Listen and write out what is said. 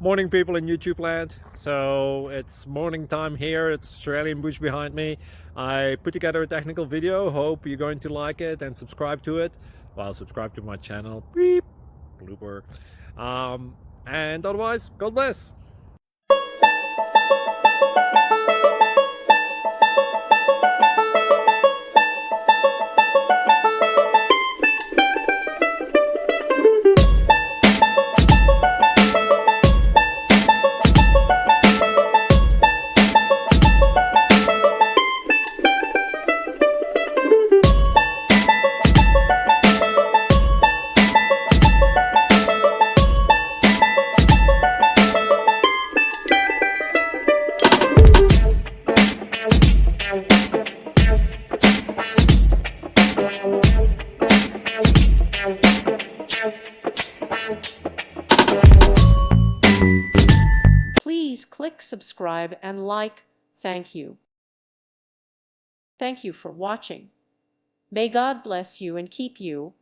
Morning, people in YouTube land. So it's morning time here. It's Australian bush behind me. I put together a technical video. Hope you're going to like it and subscribe to it. Well, subscribe to my channel. Beep. Blooper. And otherwise, God bless. Please click subscribe and like. Thank you. Thank you for watching. May God bless you and keep you.